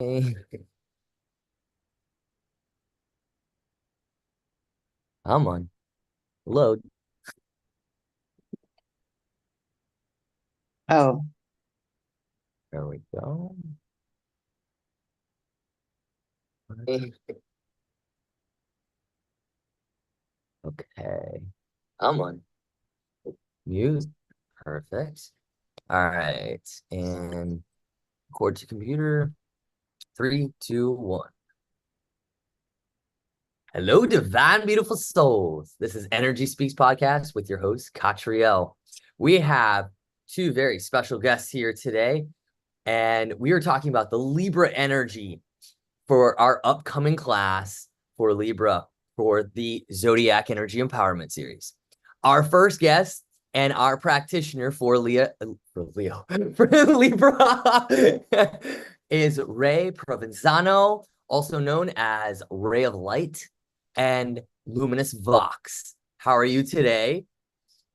Hey, I'm on load. Oh, There we go. Hey, okay. I'm on mute. Perfect. All right. And record to computer. Three, two, one. Hello, divine, beautiful souls. This is Energy Speaks Podcast with your host, Catriel. We have two very special guests here today, and we are talking about the Libra energy for our upcoming class for Libra for the Zodiac Energy Empowerment Series. Our first guest and our practitioner for Leo for Libra is Ray Provenzano, also known as Ray of Light and Luminous Vox. How are you today?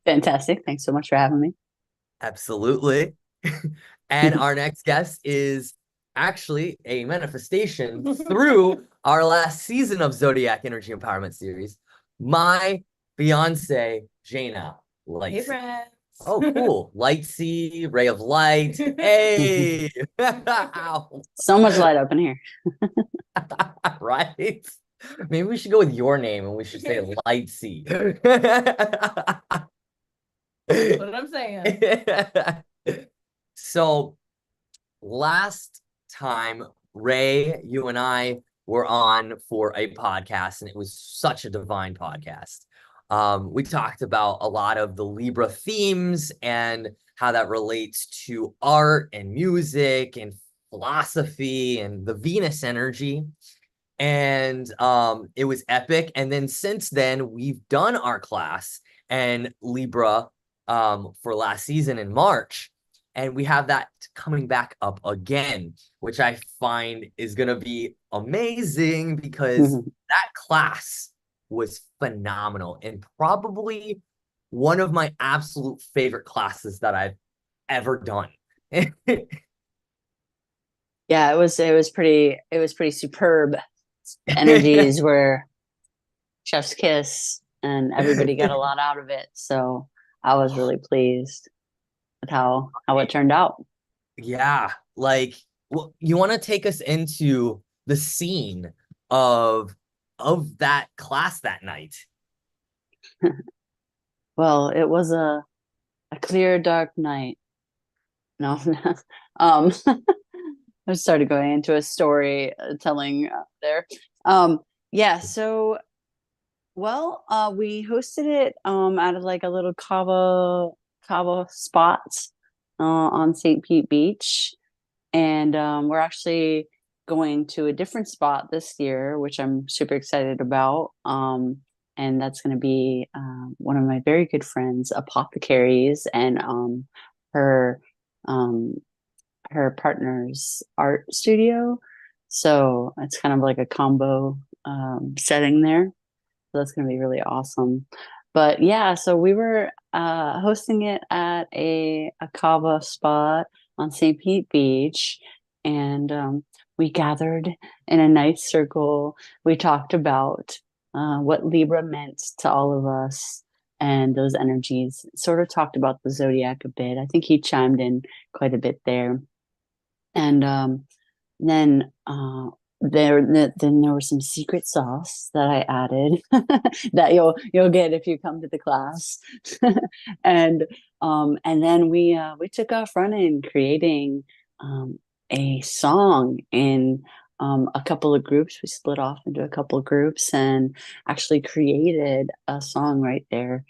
fantastic. Thanks so much for having me. Absolutely. And our next guest is actually a manifestation through our last season of Zodiac Energy Empowerment Series. My fiance, Jayna. Hey, Light. friends. Oh, cool. Light C, ray of light. Hey. Ow. So much light up in here. Right? Maybe we should go with your name and we should say Light C. What I'm saying. So last time, Ray, you and I were on for a podcast, and it was such a divine podcast. We talked about a lot of the Libra themes and how that relates to art and music and philosophy and the Venus energy. And it was epic. And then since then, we've done our class and Libra for last season in March. And we have that coming back up again, which I find is going to be amazing because that class was phenomenal and probably one of my absolute favorite classes that I've ever done. Yeah, it was pretty superb. The energies were chef's kiss and everybody got a lot out of it. So I was really pleased with how it turned out. Yeah, like, well, you want to take us into the scene of that class that night. Well, it was a clear, dark night. No, um, I started going into a story telling there. Yeah, so we hosted it out of like a little Cava spot on St. Pete Beach, and we're actually going to a different spot this year, which I'm super excited about. And that's going to be one of my very good friends, Apothecaries, and her um, her partner's art studio. So it's kind of like a combo setting there. So that's going to be really awesome. But yeah, so we were hosting it at a kava spot on St. Pete Beach, and we gathered in a nice circle. We talked about what Libra meant to all of us and those energies. Sort of talked about the zodiac a bit. I think he chimed in quite a bit there. And then then there was some secret sauce that I added that you'll get if you come to the class. And then we took off running, creating a song in a couple of groups. We split off into a couple of groups and actually created a song right there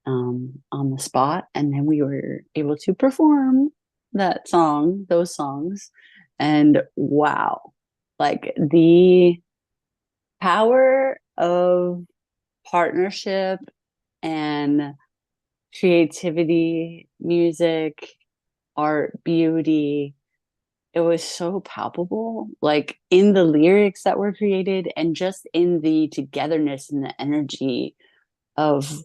on the spot. And then we were able to perform those songs. And wow, like the power of partnership and creativity, music, art, beauty, it was so palpable, like in the lyrics that were created and just in the togetherness and the energy of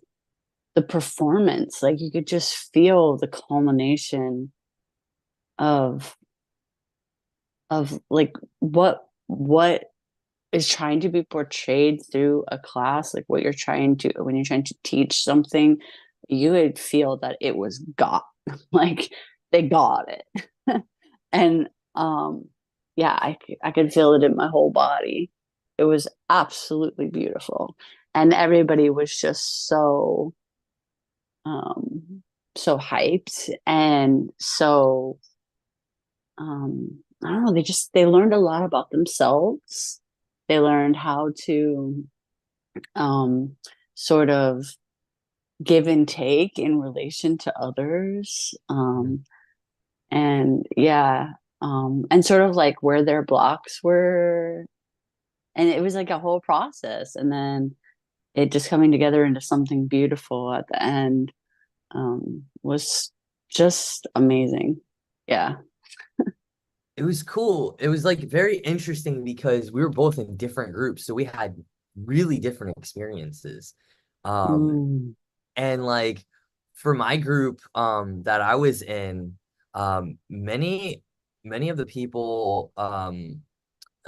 the performance. Like you could just feel the culmination of like what is trying to be portrayed through a class, like what you're trying to, when you're trying to teach something, you would feel that it was got, like they got it. And yeah, I could feel it in my whole body. It was absolutely beautiful. And everybody was just so hyped and so I don't know, they learned a lot about themselves. They learned how to sort of give and take in relation to others. And yeah, and sort of like where their blocks were. And it was like a whole process. And then it just coming together into something beautiful at the end was just amazing. Yeah. It was cool. It was like very interesting because we were both in different groups, so we had really different experiences. Um, Mm. and like for my group that I was in, many of the people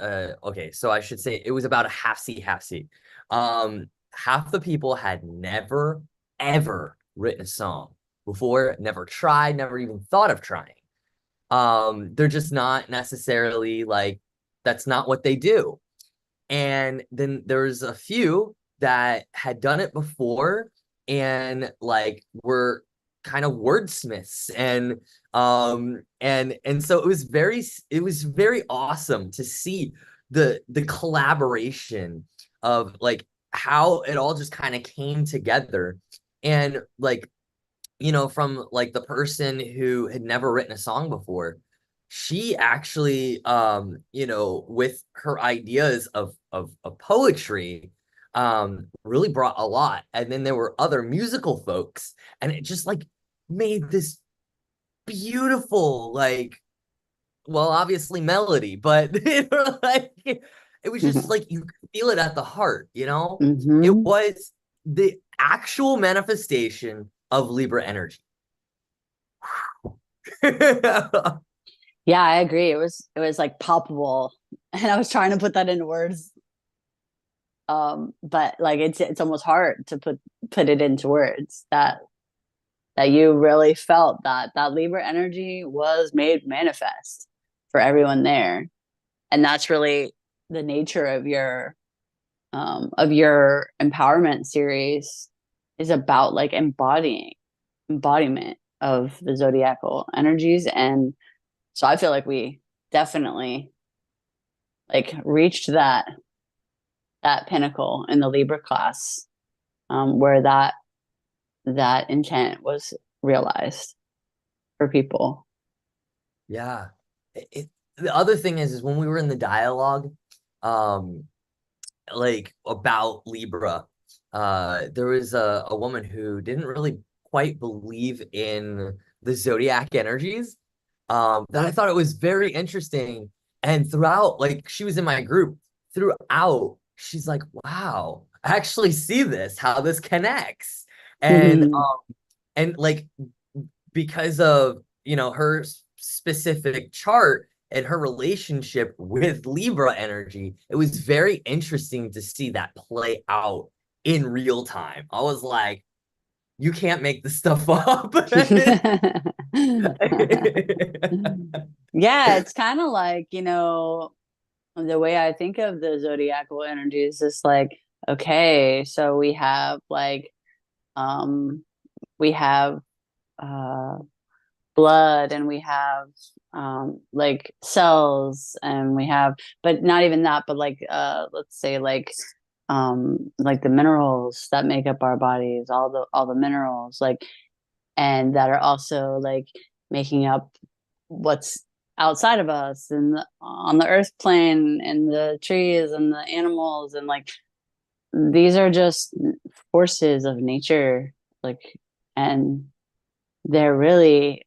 okay, so I should say it was about a half seat, half seat. Half the people had never ever written a song before, never tried, never even thought of trying. They're just not necessarily like that's not what they do. And then there's a few that had done it before and like were kind of wordsmiths and so it was very awesome to see the collaboration of like how it all just kind of came together and like from like the person who had never written a song before, she actually, with her ideas of poetry, really brought a lot. And then there were other musical folks, and it just like made this beautiful, like, well, obviously melody, but like it was just like you could feel it at the heart, you know? It Mm-hmm. was the actual manifestation of Libra energy. Yeah, I agree. It was like palpable. And I was trying to put that into words. But like it's almost hard to put it into words that you really felt that Libra energy was made manifest for everyone there. And that's really the nature of your empowerment series is about like embodiment of the zodiacal energies. And so I feel like we definitely like reached that pinnacle in the Libra class, where that intent was realized for people. Yeah. The other thing is when we were in the dialogue, um, like about Libra, there was a woman who didn't really quite believe in the zodiac energies. That I thought it was very interesting. And throughout, like she was in my group throughout, she's like, wow, I actually see this, how this connects. And like because of her specific chart and her relationship with Libra energy, it was very interesting to see that play out in real time. I was like, you can't make this stuff up. Yeah, it's kind of like, the way I think of the zodiacal energy is just like, okay, so um we have uh blood, and we have like cells, and we have, but not even that, but like let's say like the minerals that make up our bodies, all the minerals, like, and that are also like making up what's outside of us and on the earth plane, and the trees and the animals, and like these are just forces of nature, like, and they're really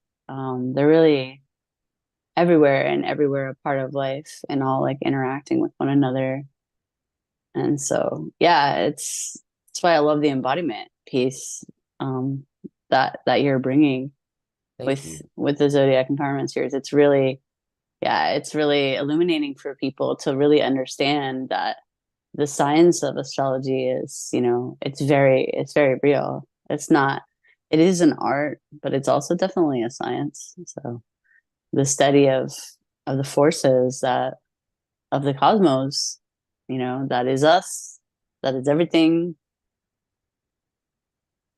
everywhere, and everywhere a part of life, and all like interacting with one another. And so yeah, that's why I love the embodiment piece, um that you're bringing Thank with you. the zodiac empowerment series. It's really yeah, it's really illuminating for people to really understand that the science of astrology is, it's very real. It's not, it is an art, but it's also definitely a science. So the study of the forces that of the cosmos, that is us, that is everything.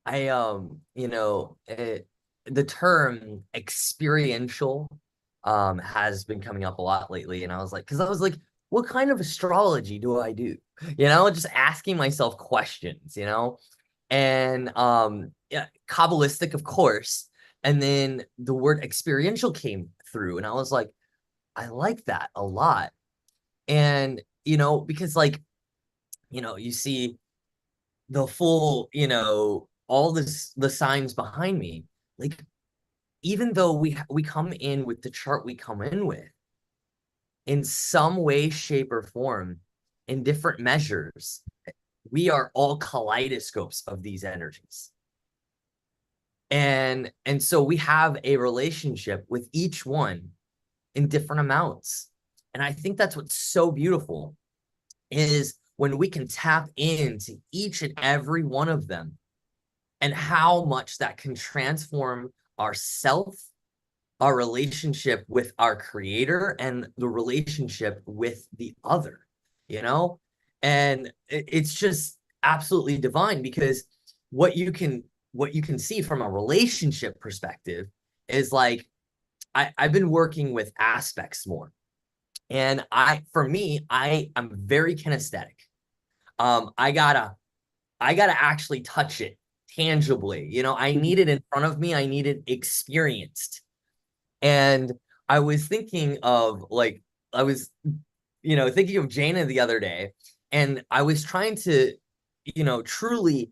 The term experiential has been coming up a lot lately, and I was like, because I was like, what kind of astrology do I do? Just asking myself questions, and yeah, Kabbalistic, of course, and then the word experiential came through, and I was like, I like that a lot. And because like, you see the full, all the signs behind me, like even though we come in with the chart we come in with, in some way, shape, or form, in different measures, we are all kaleidoscopes of these energies. And so we have a relationship with each one in different amounts. And I think that's what's so beautiful is when we can tap into each and every one of them and how much that can transform our self, our relationship with our creator, and the relationship with the other, you know? And it's just absolutely divine because what you can see from a relationship perspective is like I've been working with aspects more. And for me, I'm very kinesthetic. I gotta actually touch it tangibly. I need it in front of me. I need it experienced. And I was thinking of like, I was, thinking of Jayna the other day, and I was trying to, truly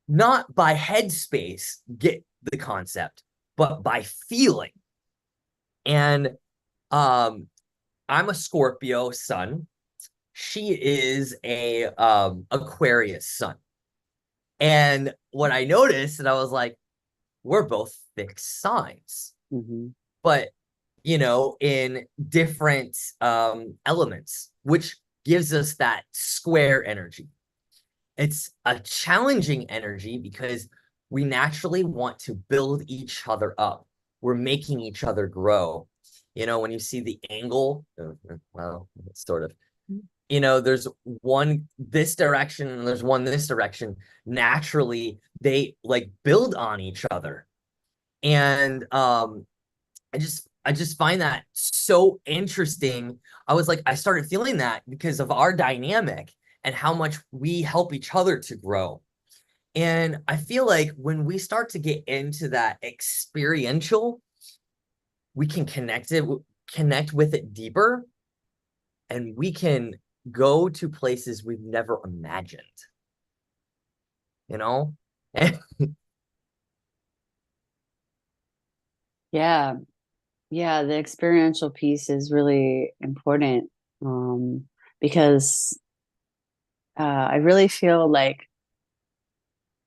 not by headspace get the concept, but by feeling. And I'm a Scorpio sun. She is a Aquarius sun. And what I noticed, and I was like, we're both fixed signs, but in different elements, which gives us that square energy. It's a challenging energy because we naturally want to build each other up. We're making each other grow. When you see the angle, well, sort of, there's one this direction and there's one this direction. Naturally, they like build on each other. And I just find that so interesting. I started feeling that because of our dynamic and how much we help each other to grow. And I feel like when we start to get into that experiential, we can connect with it deeper, and we can go to places we've never imagined. You know? Yeah. Yeah, the experiential piece is really important, because I really feel like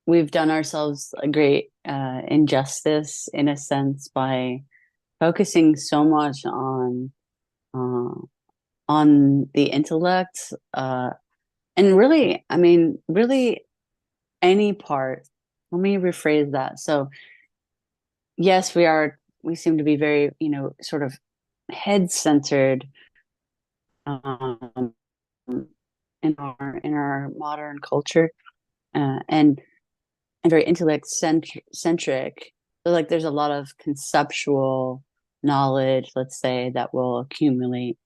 we've done ourselves a great injustice in a sense by focusing so much uh, on the intellect, and really, I mean, really any part. Let me rephrase that. So, yes, we seem to be very, sort of head centered, um, in our modern culture, and very centric. So like there's a lot of conceptual knowledge, let's say, that will accumulate.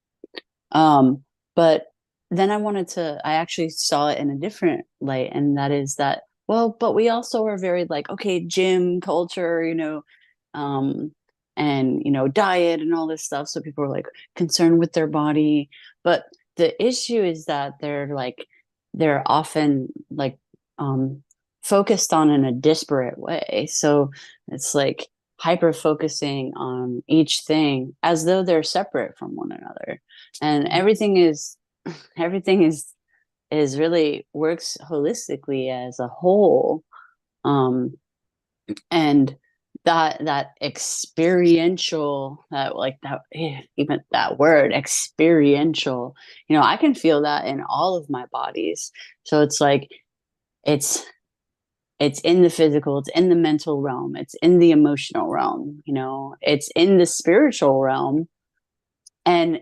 But then I actually saw it in a different light, and that is that, well, but we also are very like, okay, gym culture, um, and diet and all this stuff. So people are like concerned with their body, but the issue is that they're often like focused on in a disparate way. So it's like hyper focusing on each thing as though they're separate from one another, and everything is really works holistically as a whole. And that experiential, even that word experiential, I can feel that in all of my bodies. So it's like it's it's in the physical, it's in the mental realm, it's in the emotional realm, it's in the spiritual realm. And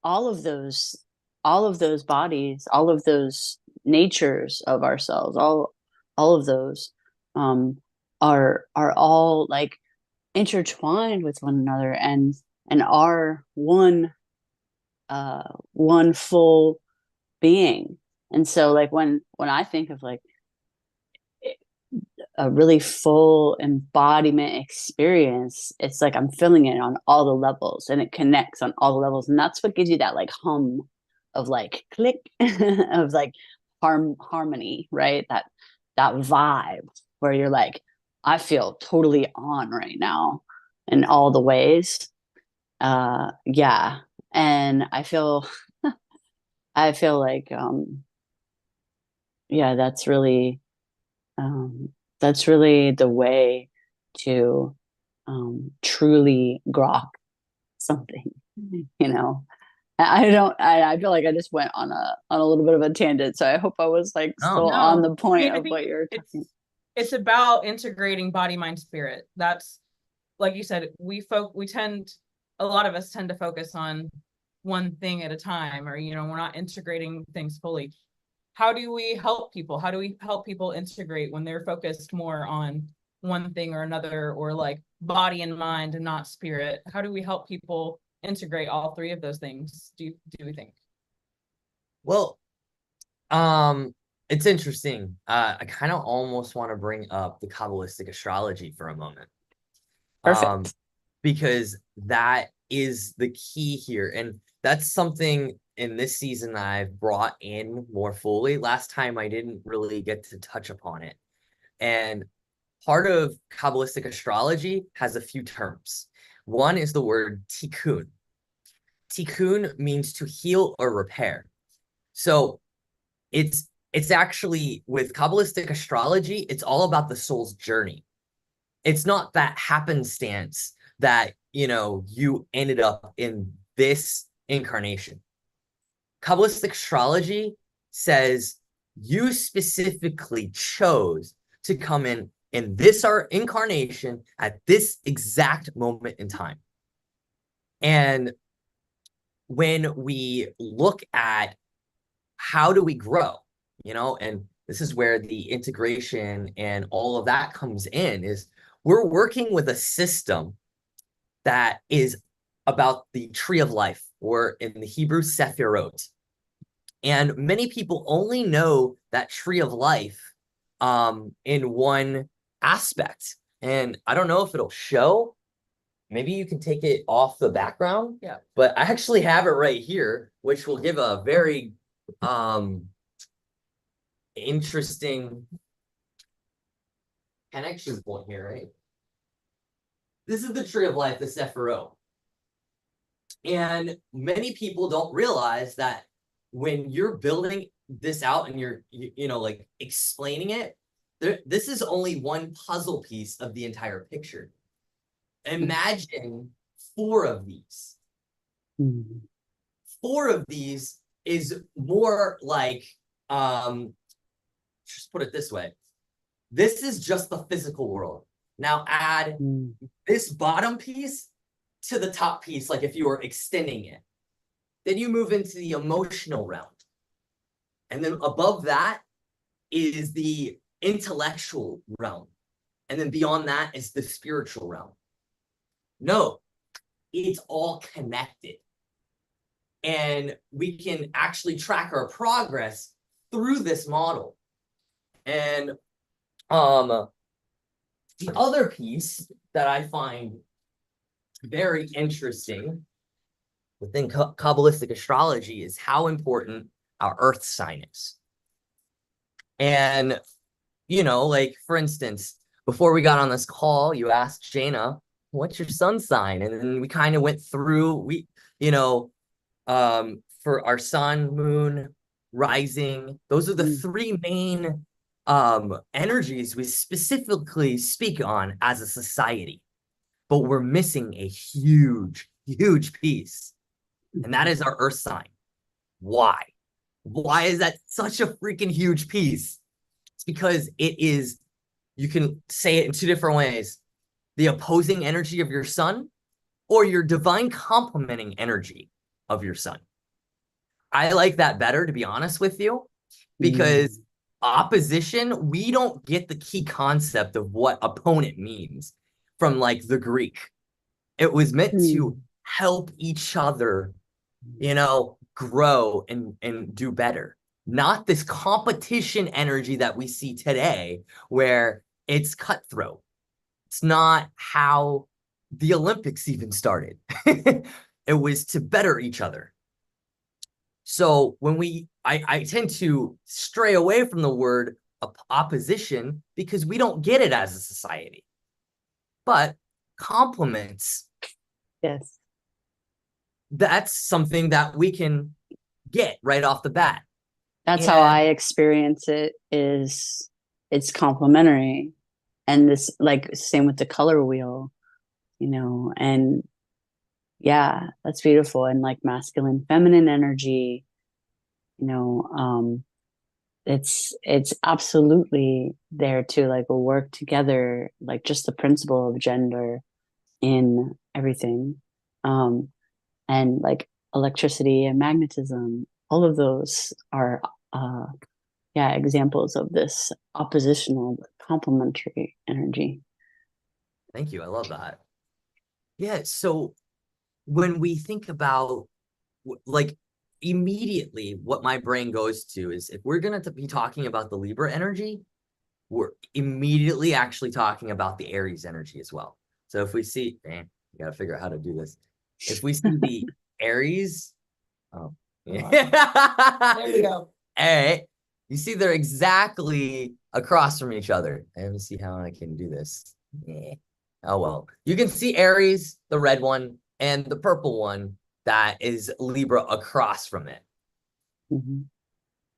all of those bodies, all of those natures of ourselves, all of those um are all like intertwined with one another, and are one full being. And so like when I think of like a really full embodiment experience, it's like I'm feeling it on all the levels, and it connects on all the levels, and that's what gives you that like hum of like click of like harmony, right? That vibe where you're like, I feel totally on right now in all the ways. Yeah. And I feel like yeah, um that's really the way to truly grok something, you know. I feel like I just went on a little bit of a tangent, so I hope I was like Oh, still on No, the point I of think what you're it's talking. it's about integrating body, mind, spirit. That's like you said, we tend, a lot of us tend to focus on one thing at a time, or we're not integrating things fully. How do we help people? How do we help people integrate when they're focused more on one thing or another, or like body and mind and not spirit? How do we help people integrate all three of those things, do we think? well, it's interesting. I kind of almost want to bring up the Kabbalistic astrology for a moment. Um, Perfect. because that is the key here. And that's something in this season that I've brought in more fully. Last time I didn't really get to touch upon it. And part of Kabbalistic astrology has a few terms. One is the word tikkun. Tikkun means to heal or repair. So it's actually, with Kabbalistic astrology, it's all about the soul's journey. It's not that happenstance that, you ended up in this incarnation. Kabbalistic astrology says you specifically chose to come in this our incarnation at this exact moment in time. And when we look at how do we grow, and this is where the integration and all of that comes in, is we're working with a system that is about the tree of life, or in the Hebrew, Sephirot. And many people only know that tree of life in one aspect. And I don't know if it'll show. Maybe you can take it off the background. Yeah. But I actually have it right here, which will give a very interesting connection point here, right? This is the tree of life, the Sephirot. And many people don't realize that when you're building this out and you're, like explaining it, this is only one puzzle piece of the entire picture. Imagine 4 of these. Mm. 4 of these is more like, just put it this way. This is just the physical world. Now add this bottom piece to the top piece, like if you were extending it. Then you move into the emotional realm. And then above that is the intellectual realm. And then beyond that is the spiritual realm. No, it's all connected. And we can actually track our progress through this model. And the other piece that I find very interesting within Kabbalistic astrology is how important our earth sign is. And, like, for instance, before we got on this call, you asked Jayna, what's your sun sign? And then we kind of went through, for our sun, moon, rising, those are the 3 main energies we specifically speak on as a society, but we're missing a huge piece, and that is our earth sign. Why? Why is that such a freaking huge piece? It's because it is, you can say it in two different ways: the opposing energy of your sun, or your divine complementing energy of your sun. I like that better, to be honest with you, because opposition, we don't get the key concept of what opponent means from like the Greek. It was meant to help each other, grow and do better. Not this competition energy that we see today, where it's cutthroat. It's not how the Olympics even started. It was to better each other. So when I tend to stray away from the word opposition because we don't get it as a society. But compliments, Yes, that's something that we can get right off the bat. that's how I experience it. Is it's complementary, and this, like, same with the color wheel, and yeah, that's beautiful. And like masculine, feminine energy, it's absolutely there to like work together, like just the principle of gender in everything. And like electricity and magnetism, all of those are examples of this oppositional complementary energy. Thank you. I love that. Yeah. So when we think about, like, immediately what my brain goes to is, if we're going to be talking about the Libra energy, we're immediately actually talking about the Aries energy as well. So if we see, man, you got to figure out how to do this. If we see the Aries, yeah. There you go. Hey, you see they're exactly across from each other. Let me see how I can do this. Oh, well, you can see Aries, the red one, and the purple one that is Libra across from it.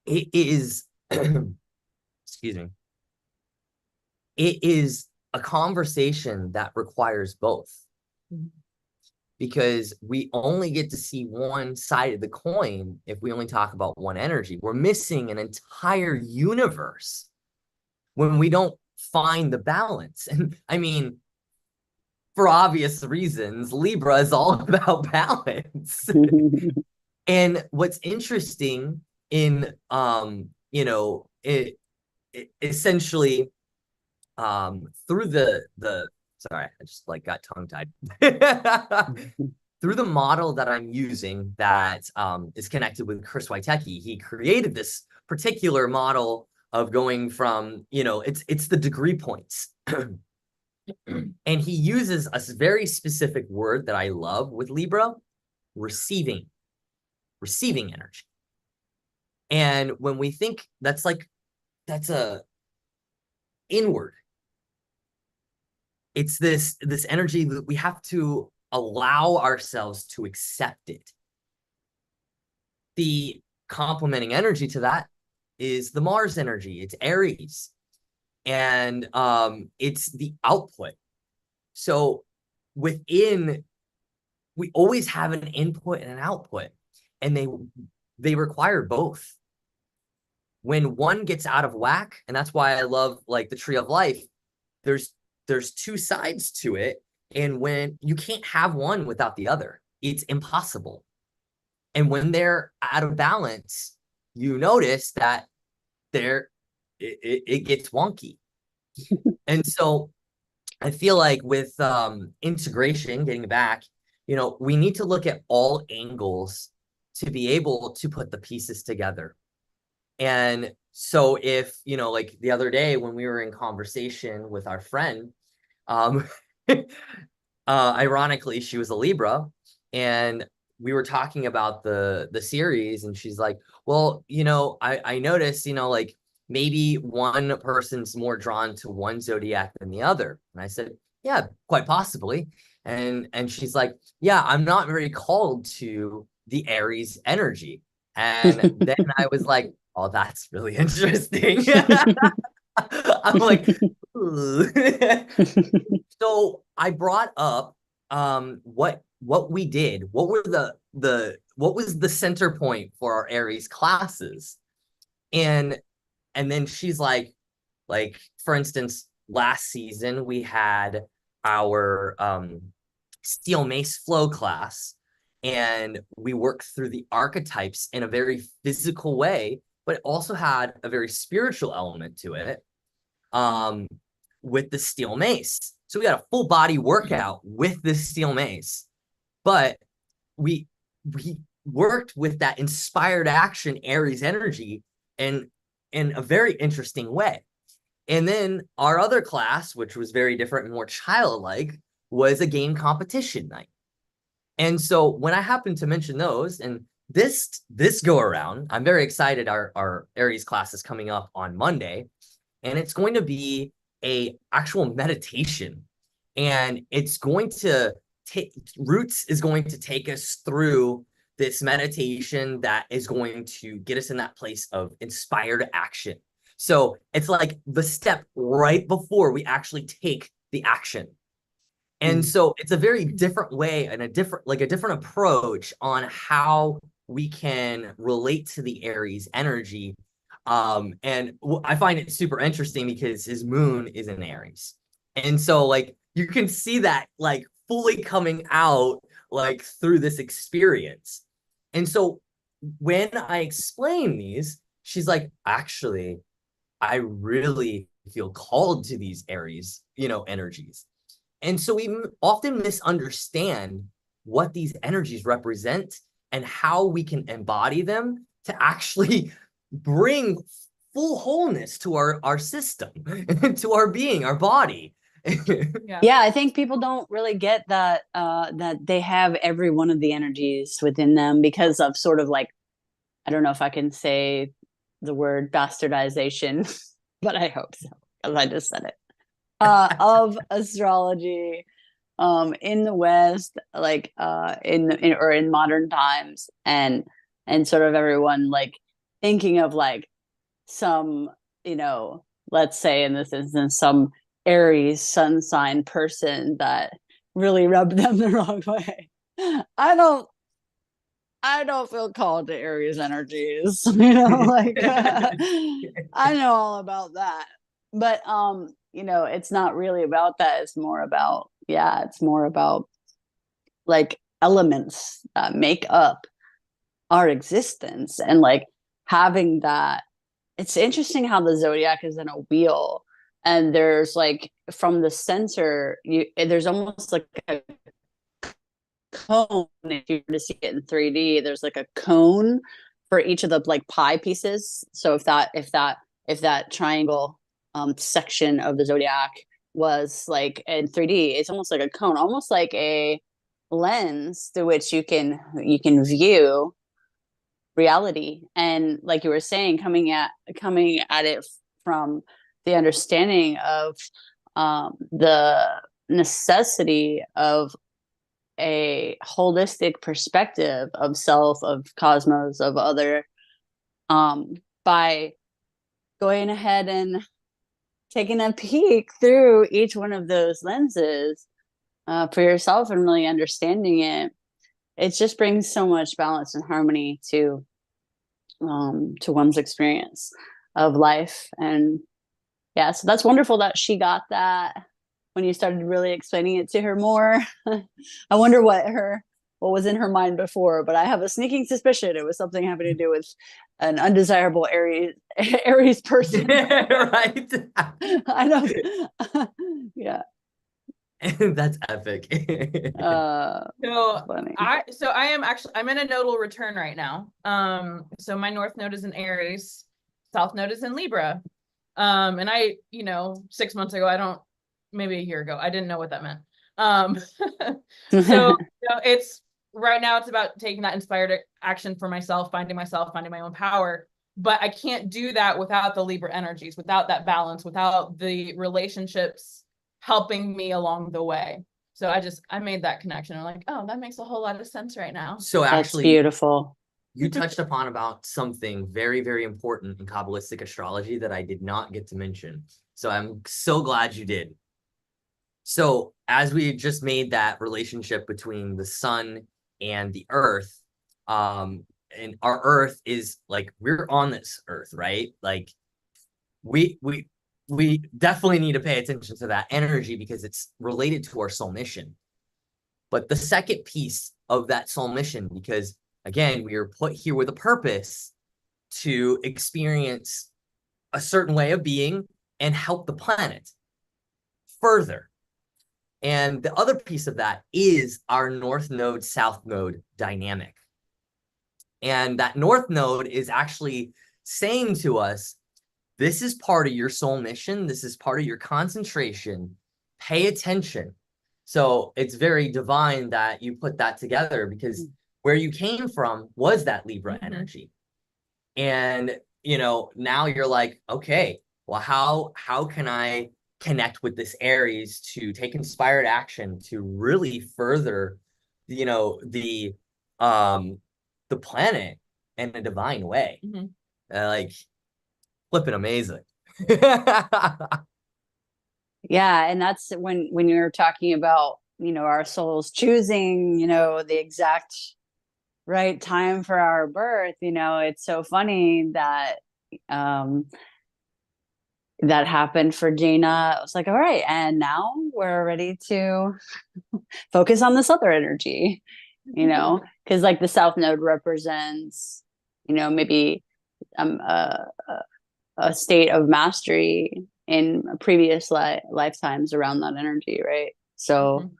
It is, excuse me, it is a conversation that requires both. Because we only get to see one side of the coin if we only talk about one energy. We're missing an entire universe when we don't find the balance. And I mean, for obvious reasons, Libra is all about balance. And what's interesting in, essentially, through the sorry, I just like got tongue-tied. Through the model that I'm using that is connected with Chris Witecki, he created this particular model of going from, it's the degree points. And he uses a very specific word that I love with Libra: receiving energy. And when we think that's a inward, it's this energy that we have to allow ourselves to accept it. The complementing energy to that is the Mars energy. It's Aries. And it's the output. So we always have an input and an output, and they require both. When one gets out of whack, and that's why I love like the tree of life, there's two sides to it. And when you can't have one without the other, it's impossible. And when they're out of balance, you notice that it gets wonky. And so I feel like with integration, getting back, we need to look at all angles to be able to put the pieces together. And so if, like the other day when we were in conversation with our friend, ironically, she was a Libra, and we were talking about the series, and she's like, well, I noticed, like maybe one person's more drawn to one zodiac than the other. And I said, yeah, quite possibly. And she's like, yeah, I'm not very called to the Aries energy. And then I was like, oh, that's really interesting. I'm like, so I brought up what we did. What were what was the center point for our Aries classes? And then she's like for instance, last season we had our steel mace flow class, and we worked through the archetypes in a very physical way, but it also had a very spiritual element to it, um, with the steel mace. So we got a full body workout with the steel mace, but we worked with that inspired action Aries energy in a very interesting way. And then our other class, which was very different and more childlike, was a game competition night. And so when I happened to mention those, and this go around, I'm very excited. Our Aries class is coming up on Monday, and it's going to be a actual meditation, and it's going to take Roots is going to take us through this meditation that is going to get us in that place of inspired action. So it's like the step right before we actually take the action. And so it's a very different way and a different approach on how we can relate to the Aries energy. And I find it super interesting because his moon is in Aries. And so like you can see that like fully coming out like through this experience. And so when I explain these, she's like, actually, I really feel called to these Aries, energies. And so we often misunderstand what these energies represent and how we can embody them to actually bring full wholeness to our system, to our being, our body. Yeah, I think people don't really get that that they have every one of the energies within them because of sort of like, I don't know if I can say the word bastardization, but I hope so, because I just said it. Of astrology in the West, like in modern times, and sort of everyone like thinking of like some, let's say in this instance, some Aries sun sign person that really rubbed them the wrong way. I don't feel called to Aries energies, like I know all about that. But it's not really about that. It's more about, like elements that make up our existence, and like having that. It's interesting how the zodiac is in a wheel, and there's like from the center, there's almost like a cone. If you were to see it in 3D, there's like a cone for each of the like pie pieces. So if that triangle section of the zodiac was like in 3D, it's almost like a cone, almost like a lens through which you can view reality. And like you were saying, coming at it from the understanding of the necessity of a holistic perspective of self, of cosmos, of other, by going ahead and taking a peek through each one of those lenses for yourself and really understanding it. It just brings so much balance and harmony to one's experience of life. And yeah, so that's wonderful that she got that when you started really explaining it to her more. I wonder what was in her mind before, but I have a sneaking suspicion it was something having to do with an undesirable Aries person. Right. I know. Yeah. That's epic. Funny. I'm in a nodal return right now. So my north node is in Aries, south node is in Libra. And I, 6 months ago, maybe a year ago, I didn't know what that meant. So it's right now it's about taking that inspired action for myself, finding my own power. But I can't do that without the Libra energies, without that balance, without the relationships helping me along the way. So I made that connection. I'm like, oh, that makes a whole lot of sense right now. So That's actually, beautiful. you touched upon about something very, very important in Kabbalistic astrology that I did not get to mention. So I'm so glad you did. So as we just made that relationship between the sun and the earth, and our earth is like, we're on this earth, right? Like we definitely need to pay attention to that energy because it's related to our soul mission. But the second piece of that soul mission, because again, we are put here with a purpose to experience a certain way of being and help the planet further. And the other piece of that is our north node, south node dynamic. And that north node is actually saying to us, this is part of your soul mission. This is part of your concentration. Pay attention. So it's very divine that you put that together, because where you came from was that Libra energy. And, you know, now you're like, okay, well, how can I connect with this Aries to take inspired action to really further, you know, the planet in a divine way? Like, flipping amazing. Yeah, and that's when you're talking about, you know, our souls choosing, you know, the exact right time for our birth. You know, it's so funny that that happened for Jayna. I was like, all right, and now we're ready to focus on this other energy, you know, because like the south node represents, you know, maybe a state of mastery in previous lifetimes around that energy, right? So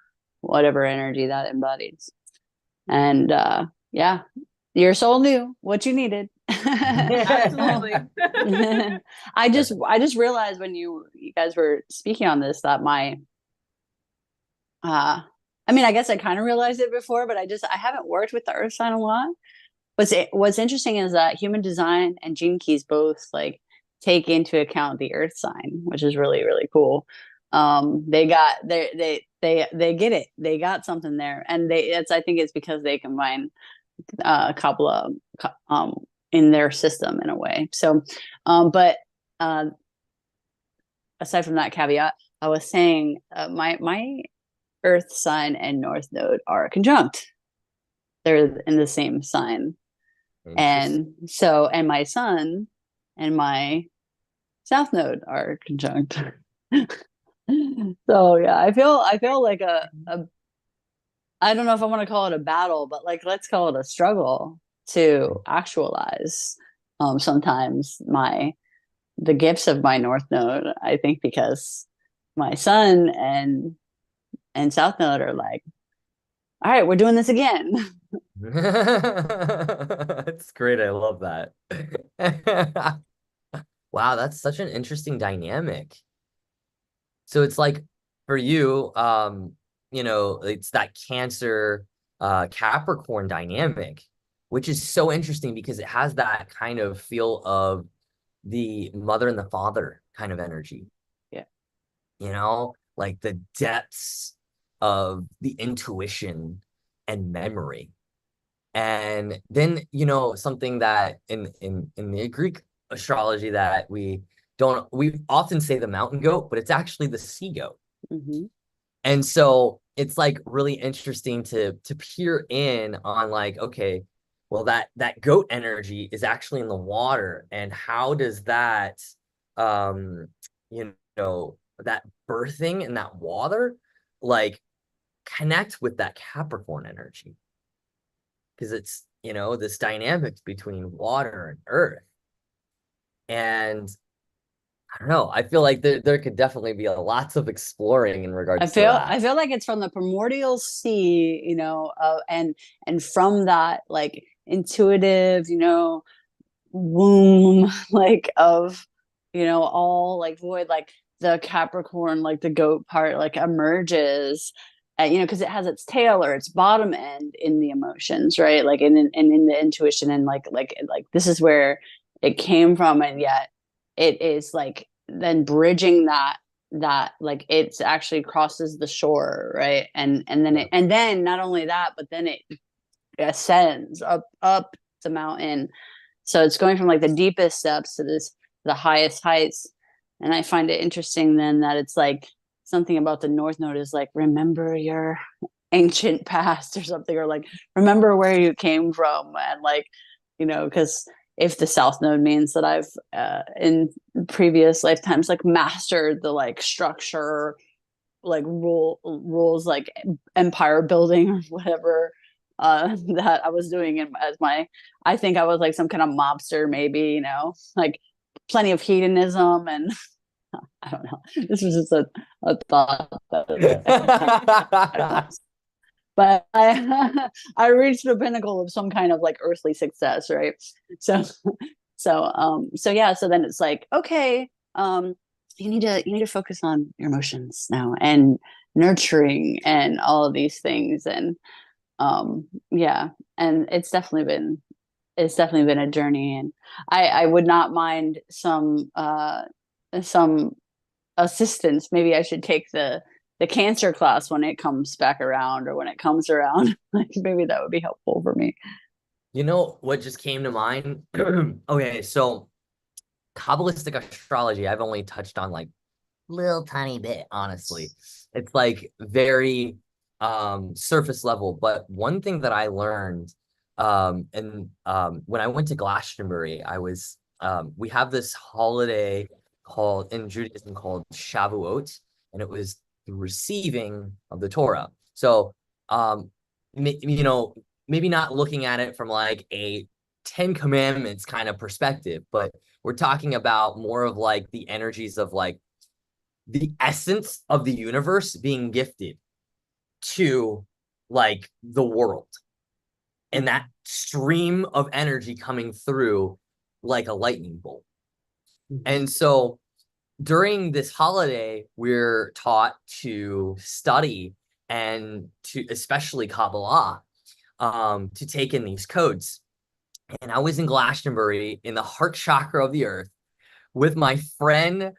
whatever energy that embodies. And yeah, your soul knew what you needed. Absolutely. I just realized when you guys were speaking on this that my I mean, I guess I kind of realized it before, but I haven't worked with the earth sign a lot. What's interesting is that human design and gene keys both like take into account the earth sign, which is really, really cool. They get it. They got something there. And I think it's because they combine Kabbalah in their system in a way. So but aside from that caveat, I was saying my earth sign and north node are conjunct. They're in the same sign. And so, and my sun and my south node are conjunct. So yeah, I feel like a I don't know if I want to call it a battle, but like let's call it a struggle to actualize sometimes the gifts of my north node. I think because my sun and south node are like, all right, we're doing this again. That's great. I love that. Wow, that's such an interesting dynamic. So it's like for you, you know, it's that Cancer Capricorn dynamic, which is so interesting because it has that kind of feel of the mother and the father kind of energy. Yeah. You know, like the depths of the intuition and memory. And then, you know, something that in the Greek astrology that we often say the mountain goat, but it's actually the sea goat. And so it's like really interesting to peer in on like, okay, well, that goat energy is actually in the water. And how does that, you know, that birthing in that water, like connect with that Capricorn energy? Because it's, you know, this dynamic between water and earth. And I don't know, I feel like there could definitely be lots of exploring in regards to that. I feel like it's from the primordial sea, you know, and from that like intuitive, you know, womb like of, you know, all like void, like the Capricorn, like the goat part like emerges, you know, because it has its tail or its bottom end in the emotions, right? Like in the intuition, and like this is where it came from, and yet it is like then bridging that like it's actually crosses the shore, right? And then not only that, but then it ascends up the mountain. So it's going from like the deepest steps to the highest heights. And I find it interesting then that it's like something about the North Node is like, remember your ancient past or something, or like, remember where you came from. And like, because if the South Node means that I've in previous lifetimes like mastered the like structure, like rules like empire building or whatever that I was doing I think I was like some kind of mobster, maybe, like plenty of hedonism and I don't know. This was just a thought but I reached the pinnacle of some kind of like earthly success, right? So yeah, so then it's like, okay, you need to focus on your emotions now and nurturing and all of these things. And yeah, and it's definitely been a journey. And I would not mind some assistance. Maybe I should take the cancer class when it comes back around, or when it comes around. Like maybe that would be helpful for me. You know what just came to mind? Okay, so Kabbalistic astrology, I've only touched on like little tiny bit, honestly. It's like very surface level. But one thing that I learned and when I went to Glastonbury, we have this holiday called in Judaism called Shavuot, and it was the receiving of the Torah. So maybe not looking at it from like a Ten Commandments kind of perspective, but we're talking about more of like the energies of like the essence of the universe being gifted to like the world, and that stream of energy coming through like a lightning bolt. And so during this holiday, we're taught to study and to especially Kabbalah, to take in these codes. And I was in Glastonbury in the heart chakra of the earth with my friend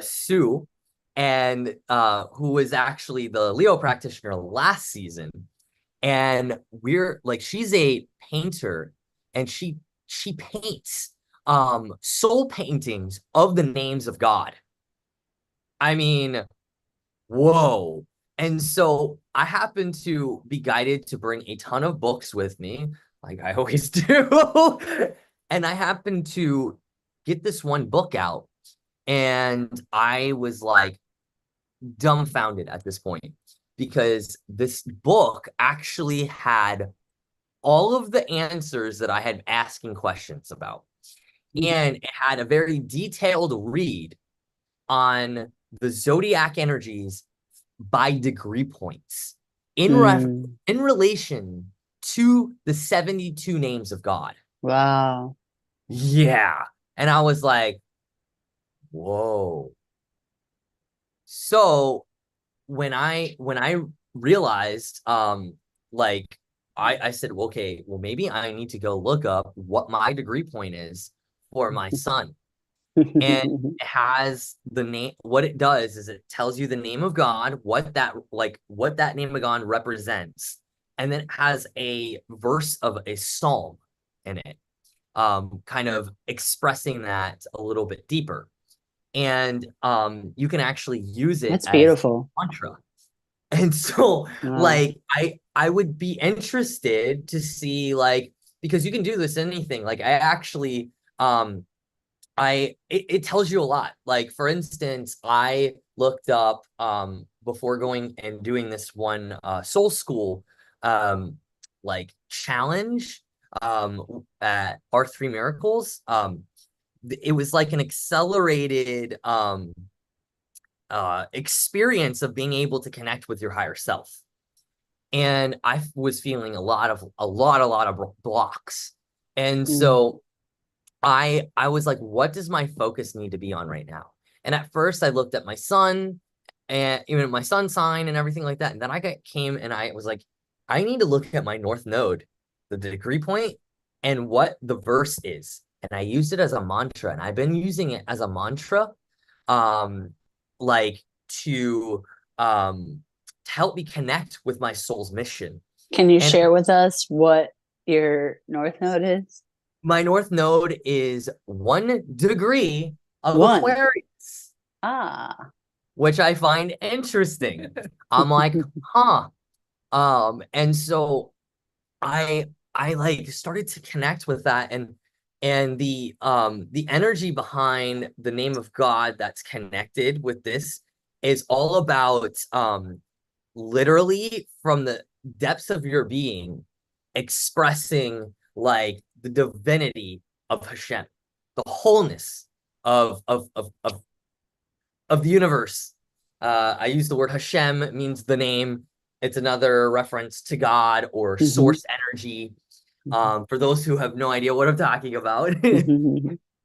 Sue, and who was actually the Leo practitioner last season. And we're like, she's a painter, and she paints soul paintings of the names of God. I mean, whoa. And so I happen to be guided to bring a ton of books with me, like I always do. And I happen to get this one book out, and I was like dumbfounded at this point, because this book actually had all of the answers that I had asking questions about. And it had a very detailed read on the zodiac energies by degree points in relation to the 72 names of God. Wow. Yeah. And I was like, whoa. So when I realized, like I said, well, okay, well, maybe I need to go look up what my degree point is for my son. And it has the name. What it does is it tells you the name of God, what that name of God represents, and then it has a verse of a psalm in it, kind of expressing that a little bit deeper. And you can actually use it That's as beautiful. mantra. And so, Wow. like, I would be interested to see, like, because you can do this in anything. Like, I actually, it tells you a lot. Like, for instance, I looked up before going and doing this one soul school like challenge at R3 Miracles. It was like an accelerated experience of being able to connect with your higher self. And I was feeling a lot of blocks. And so I was like, what does my focus need to be on right now? And at first I looked at my sun and even my sun sign and everything like that. And then came and I was like, I need to look at my North Node, the degree point, and what the verse is. And I used it as a mantra, and I've been using it as a mantra, like to help me connect with my soul's mission. Can you share with us what your north node is? My north node is 1 degree of One. Aquarius, Ah. which I find interesting. I'm like, huh. And so I like started to connect with that, and the energy behind the name of God that's connected with this is all about literally from the depths of your being expressing like the divinity of Hashem, the wholeness of of of of, of the universe. I use the word Hashem, it means the name. It's another reference to God or source energy. For those who have no idea what I'm talking about.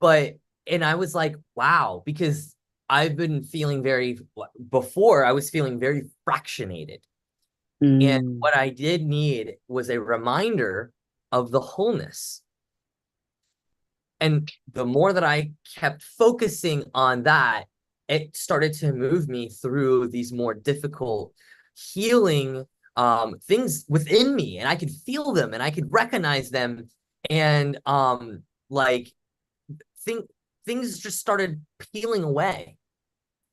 But, and I was like, wow, because I've been feeling before I was feeling very fractionated. And what I did need was a reminder of the wholeness. And the more that I kept focusing on that, it started to move me through these more difficult healing things within me, and I could feel them and I could recognize them, and like things just started peeling away.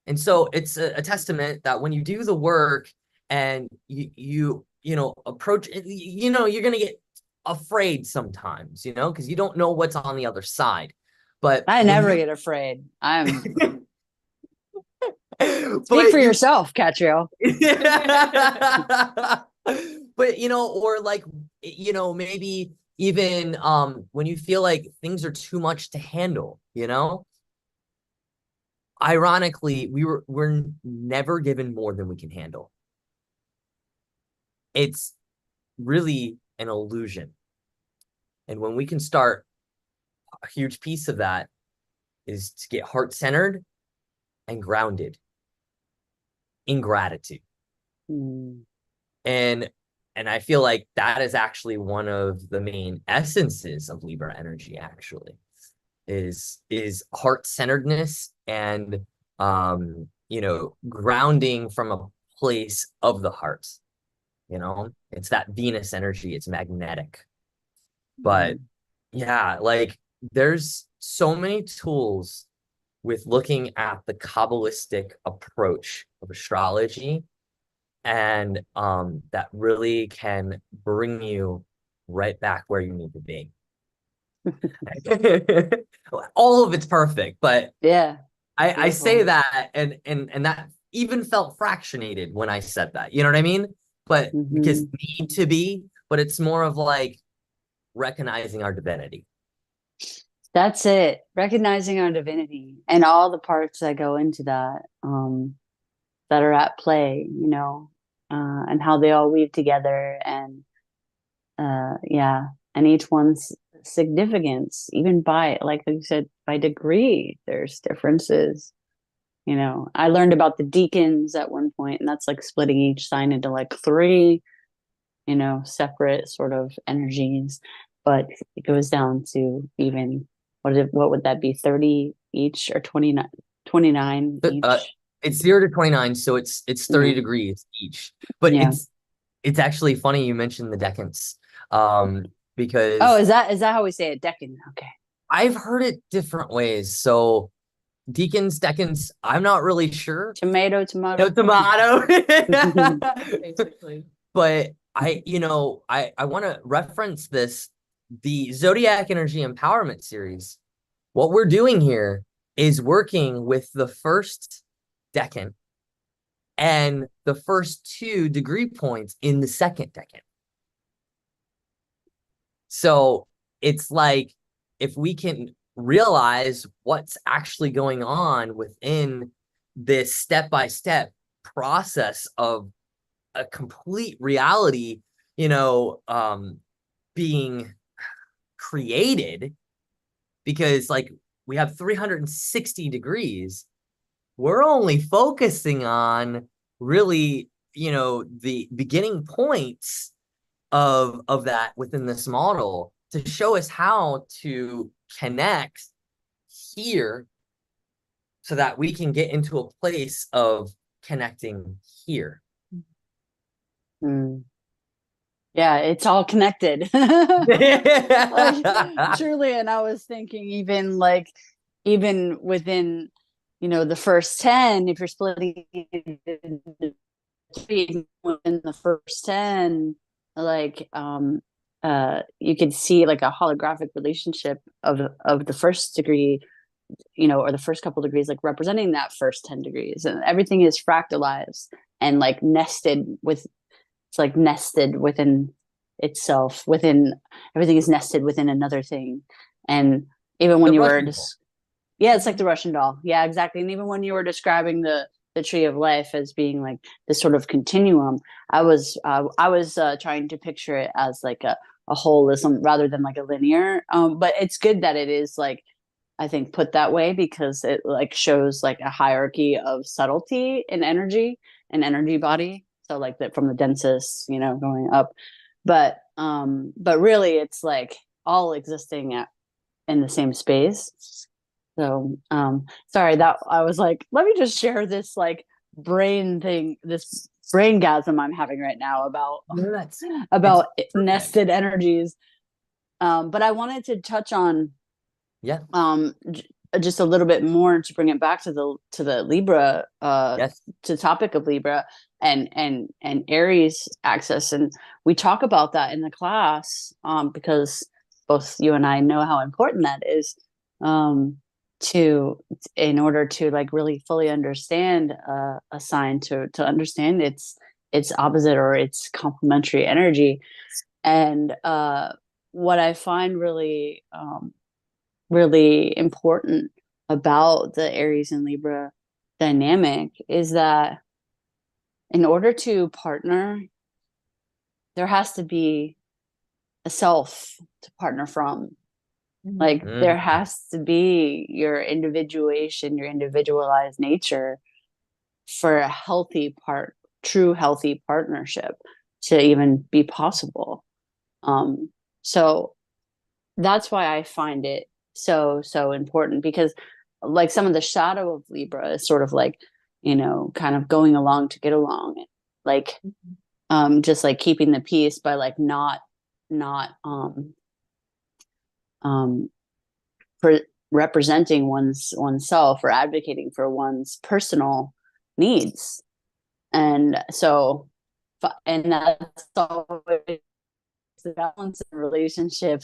And so it's a testament that when you do the work and you know approach it, you know you're gonna get afraid sometimes, you know, because you don't know what's on the other side. But I never get afraid. I'm Speak for yourself, Catriel. But you know, or like, you know, maybe even when you feel like things are too much to handle, you know, ironically, we're never given more than we can handle. It's really an illusion. And when we can start, a huge piece of that is to get heart-centered and grounded in gratitude. And I feel like that is actually one of the main essences of Libra energy, actually, is heart-centeredness and you know, grounding from a place of the heart. You know, it's that Venus energy, it's magnetic. But yeah, like there's so many tools with looking at the Kabbalistic approach of astrology, and that really can bring you right back where you need to be. All of it's perfect, but yeah, I say that and that even felt fractionated when I said that. You know what I mean? But because need to be, but it's more of like recognizing our divinity. That's it. Recognizing our divinity and all the parts that go into that, that are at play, you know, and how they all weave together, and yeah, and each one's significance, even by, like you said, by degree, there's differences. You know, I learned about the deacons at one point, and that's like splitting each sign into like 3, you know, separate sort of energies. But it goes down to even what would that be, 30 each or 29 each? It's 0 to 29, so it's 30 degrees each. But it's actually funny you mentioned the decans. Because is that how we say it? Decan. Okay. I've heard it different ways. So deacons, decans, I'm not really sure. Tomato. Basically. But I want to reference this, the Zodiac Energy Empowerment series. What we're doing here is working with the first decan and the first 2 degree points in the second decan. So it's like, if we can realize what's actually going on within this step-by-step process of a complete reality, you know, being created, because like we have 360 degrees, we're only focusing on really, you know, the beginning points of that within this model to show us how to connect here so that we can get into a place of connecting here. Yeah, it's all connected. Like truly. And I was thinking even within, the first 10, if you're splitting into three, within the first 10, like you could see like a holographic relationship of the first degree, or the first couple degrees, like representing that first 10 degrees, and everything is fractalized and like it's like nested within itself, within everything is nested within another thing. And even when The you were Russian doll. just, yeah, it's like the Russian doll. Yeah, exactly. And even when you were describing the tree of life as being like this sort of continuum, I was trying to picture it as like a holism rather than like a linear. But it's good that it is like, I think, put that way, because it like shows like a hierarchy of subtlety in energy and energy body. So like that from the densest, going up. But really it's like all existing in the same space. So sorry that I was like, let me just share this like this brain gasm I'm having right now about It's perfect. nested energies. But I wanted to touch on Yeah. Just a little bit more to bring it back to the Libra, Yes. to the topic of Libra and Aries axis. And we talk about that in the class, because both you and I know how important that is, um, to in order to like really fully understand a sign, to understand its opposite or its complementary energy. And what I find really important about the Aries and Libra dynamic is that in order to partner, there has to be a self to partner from. Like there Mm, has to be your individuation, your individualized nature for a true healthy partnership to even be possible. So that's why I find it so important, because like some of the shadow of Libra is sort of like, kind of going along to get along, like just like keeping the peace by like not um for representing oneself or advocating for one's personal needs. And so and that's always the balance in relationship.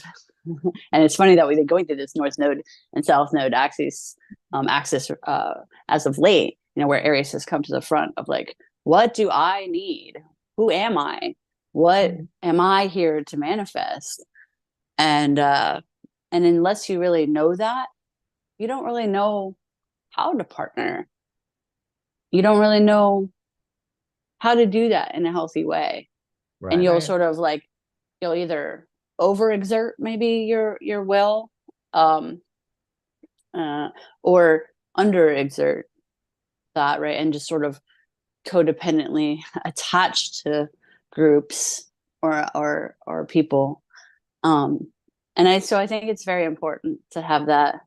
And it's funny that we've been going through this North Node and South Node axis as of late, where Aries has come to the front of like, what do I need? Who am I? What am I here to manifest? And unless you really know that, you don't really know how to partner. You don't really know how to do that in a healthy way. And right. you'll Right. sort of like, you'll either overexert maybe your will, um uh or underexert that, right, and just sort of codependently attached to groups or people. um and I think it's very important to have that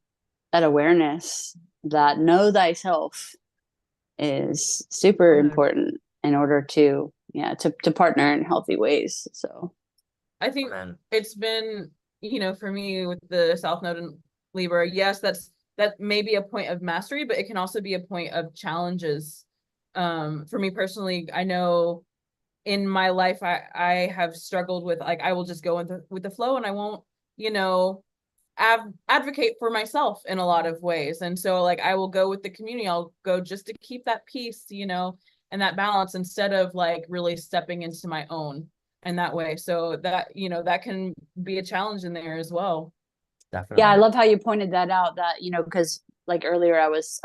awareness, that know thyself is super Mm, important in order to, yeah, to partner in healthy ways. So I think man. it's been, for me with the South Node and Libra, yes, that may be a point of mastery, but it can also be a point of challenges. For me personally, I know in my life I have struggled with, like, I will just go with the flow and I won't, you know, advocate for myself in a lot of ways. And so like I will go with the community, I'll go just to keep that peace, and that balance, instead of like really stepping into my own in that way. So that, that can be a challenge in there as well. yeah, I Definitely. love how you pointed that out, that, because like earlier I was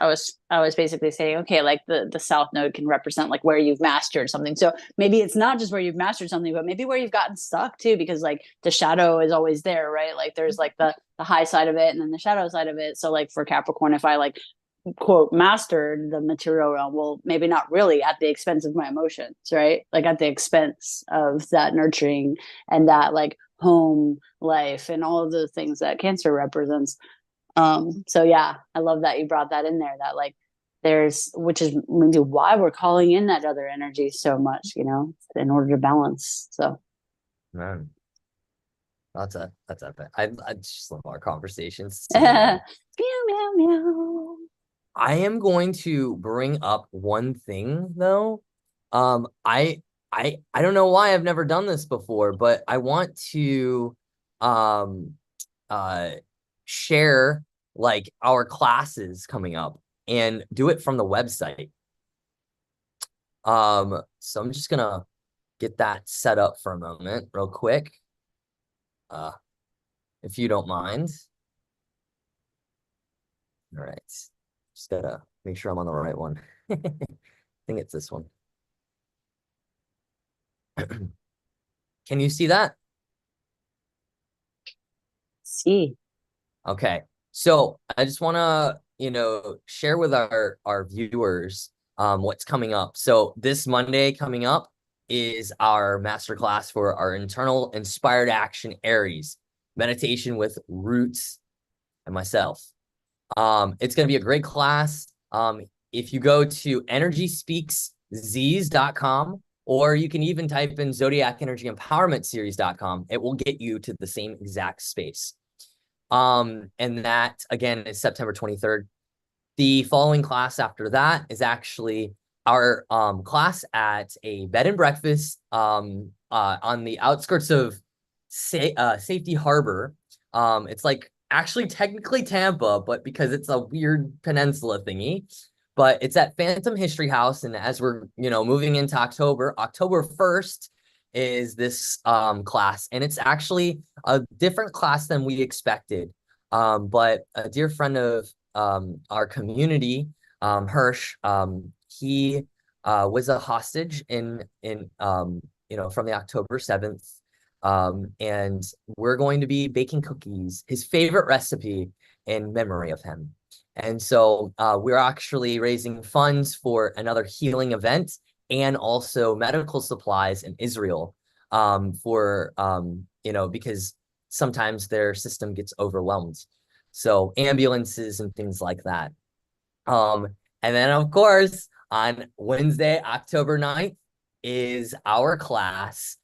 basically saying, okay, like the South Node can represent like where you've mastered something. So maybe it's not just where you've mastered something, but maybe where you've gotten stuck too, because like the shadow is always there, right? Like there's like the high side of it and then the shadow side of it. So like for Capricorn, if I like quote mastered the material realm, well, maybe not really at the expense of my emotions, right? Like at the expense of that nurturing and that like home life and all of the things that Cancer represents. So yeah, I love that you brought that in there, that like which is maybe why we're calling in that other energy so much, in order to balance. So Man, that's epic. I just love our conversations. Meow, meow, meow. I am going to bring up one thing though. I don't know why I've never done this before, but I want to um uh share like our classes coming up and do it from the website. So I'm just gonna get that set up for a moment real quick. If you don't mind. All right. Just gotta make sure I'm on the right one. I think it's this one. Can you see that? See. Okay. So I just want to, share with our viewers what's coming up. So this Monday coming up is our masterclass for our internal inspired action Aries meditation with Roots and myself. It's going to be a great class. If you go to energyspeaksz's.com, or you can even type in Zodiac Energy Empowerment Series.com, it will get you to the same exact space. And that again is September 23rd. The following class after that is actually our class at a bed and breakfast on the outskirts of Safety Harbor. It's like actually technically Tampa, but because it's a weird peninsula thingy, but it's at Phantom History House. And as we're, moving into October 1st is this class, and it's actually a different class than we expected. But a dear friend of our community, Hirsch, he was a hostage in from the October 7th. And we're going to be baking cookies, his favorite recipe, in memory of him. And so we're actually raising funds for another healing event and also medical supplies in Israel for, because sometimes their system gets overwhelmed. So ambulances and things like that. And then, of course, on Wednesday, October 9th is our class,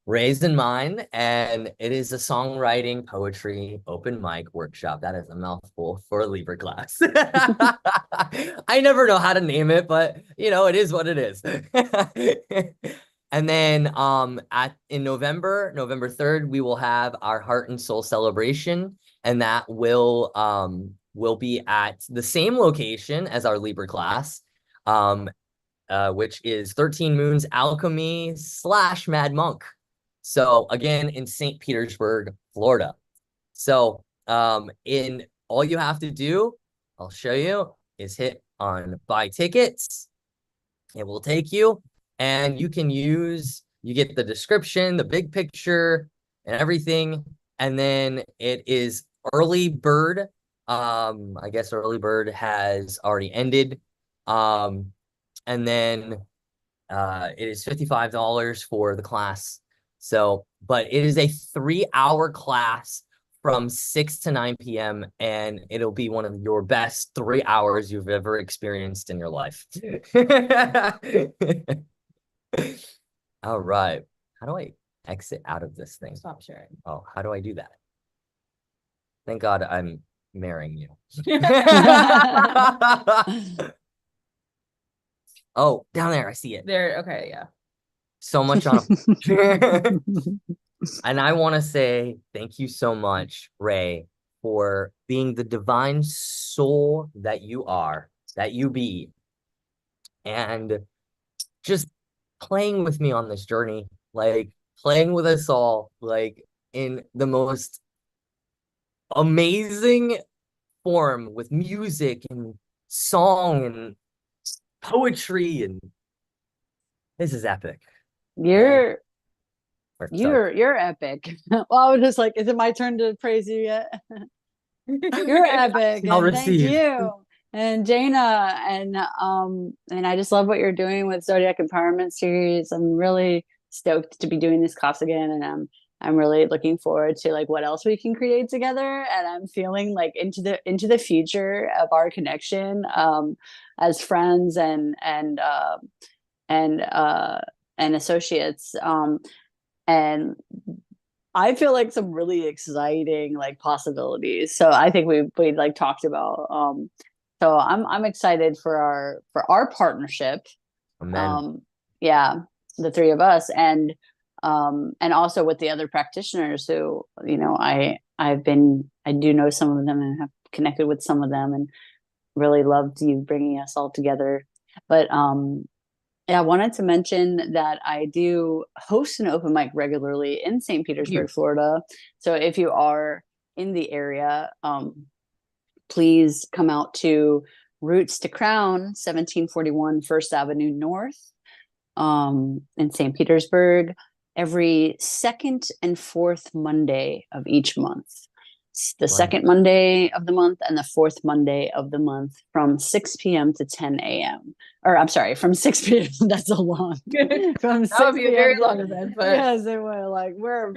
Raised in Mind, and it is a songwriting, poetry, open mic workshop. That is a mouthful for a Libra class. I never know how to name it, but it is what it is. And then in November 3rd, we will have our Heart and Soul celebration, and that will be at the same location as our Libra class, which is 13 Moons Alchemy / Mad Monk. So again, in St. Petersburg, Florida. So in all you have to do, I'll show you, is hit on buy tickets. It will take you, and you get the description, the big picture, and everything. And then it is early bird. I guess early bird has already ended. And then it is $55 for the class. So, but it is a 3-hour class from 6 to 9 p.m. and it'll be one of your best 3 hours you've ever experienced in your life. All right. How do I exit out of this thing? Stop sharing. Oh, how do I do that? Thank God I'm marrying you. Oh, down there, I see it. There, okay, yeah. So much on and I want to say thank you so much, Ray, for being the divine soul that you are, that you be, and just playing with me on this journey, like playing with us all, like in the most amazing form with music and song and poetry, and this is epic. You're epic. Well, I was just like, is it my turn to praise you yet? You're epic. I'll And thank receive. you. And Jayna, and I just love what you're doing with Zodiac Empowerment Series. I'm really stoked to be doing this class again, and I'm really looking forward to like what else we can create together. And I'm feeling like into the future of our connection as friends and associates. and I feel like some really exciting like possibilities. So I think we like talked about so I'm excited for our partnership. Amen. Yeah, the three of us, and also with the other practitioners who, you know, I do know some of them and have connected with some of them and really loved you bringing us all together. But yeah, I wanted to mention that I do host an open mic regularly in St. Petersburg, Florida. So if you are in the area, please come out to Roots to Crown, 1741 First Avenue North, in St. Petersburg, every second and fourth Monday of each month. It's the second Monday of the month and the fourth Monday of the month from 6 p.m. to 10 a.m. Or I'm sorry, from 6 p.m. That's a long. From That would be a very long event, but yes, it will. Like we're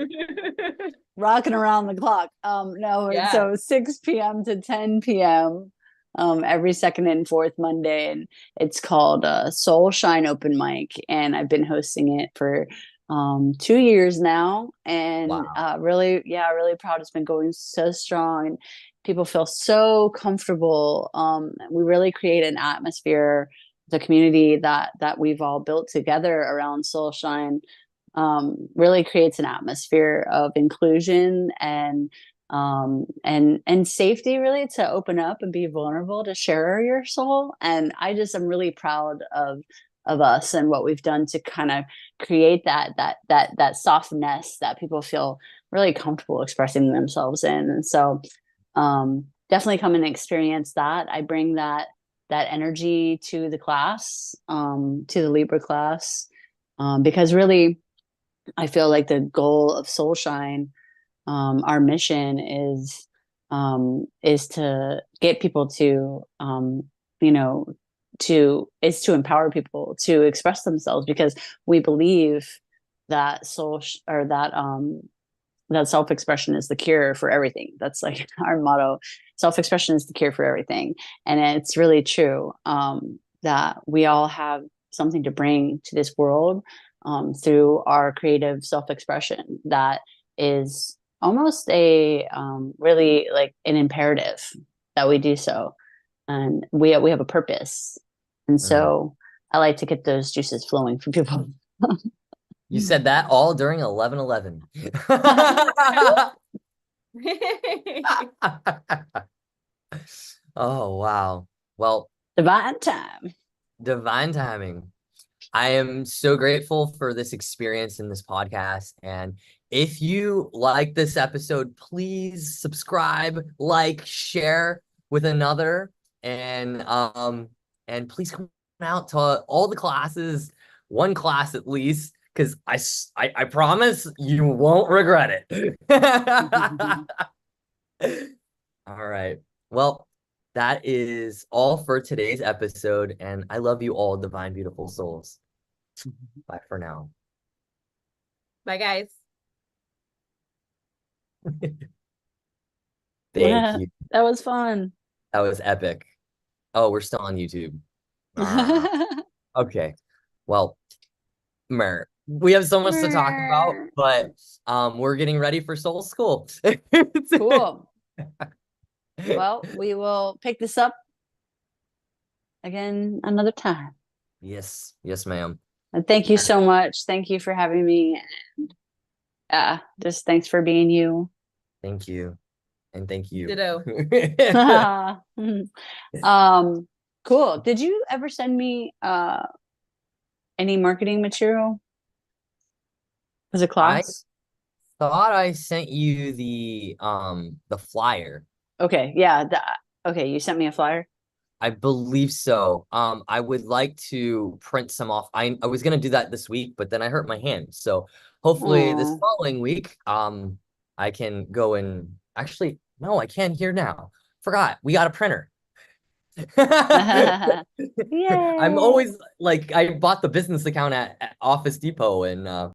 rocking around the clock. No, Yeah. so 6 p.m. to 10 p.m. Every second and fourth Monday, and it's called Soul Shine Open Mic, and I've been hosting it for 2 years now, and really proud. It's been going so strong, and people feel so comfortable. We really create an atmosphere, the community that we've all built together around Soul Shine, really creates an atmosphere of inclusion and safety, really, to open up and be vulnerable, to share your soul. And I'm really proud of us and what we've done to kind of create that soft nest that people feel really comfortable expressing themselves in. And so definitely come and experience that. I bring that energy to the class, to the Libra class, because really I feel like the goal of Soul Shine, our mission is to get people to, you know, to empower people to express themselves, because we believe that that self-expression is the cure for everything. That's like our motto. Self-expression is the cure for everything. And it's really true, that we all have something to bring to this world, through our creative self-expression, that is almost a really like an imperative that we do so. And we have a purpose. And so I like to get those juices flowing for people. You said that all during 11/11. Oh, wow. Well, divine time. Divine timing. I am so grateful for this experience in this podcast. And if you like this episode, please subscribe, like, share with another, and please come out to all the classes, one class at least, because I promise you won't regret it. All right. Well, that is all for today's episode, and I love you all, divine, beautiful souls. Bye for now. Bye, guys. Thank you. That was fun. That was epic. Oh, we're still on YouTube. Okay. Well, we have so much to talk about, but we're getting ready for Soul School. Cool. Well, we will pick this up again another time. Yes. Yes, ma'am. And thank you so much. Thank you for having me. And just thanks for being you. Thank you. And thank you. Ditto. Cool. Did you ever send me any marketing material as a class? I thought I sent you the flyer. Okay, yeah. Okay, you sent me a flyer? I believe so. I would like to print some off. I was gonna do that this week, but then I hurt my hand. So hopefully this following week, I can go and actually, no, I can here now. Forgot, we got a printer. I'm always like, I bought the business account at Office Depot, and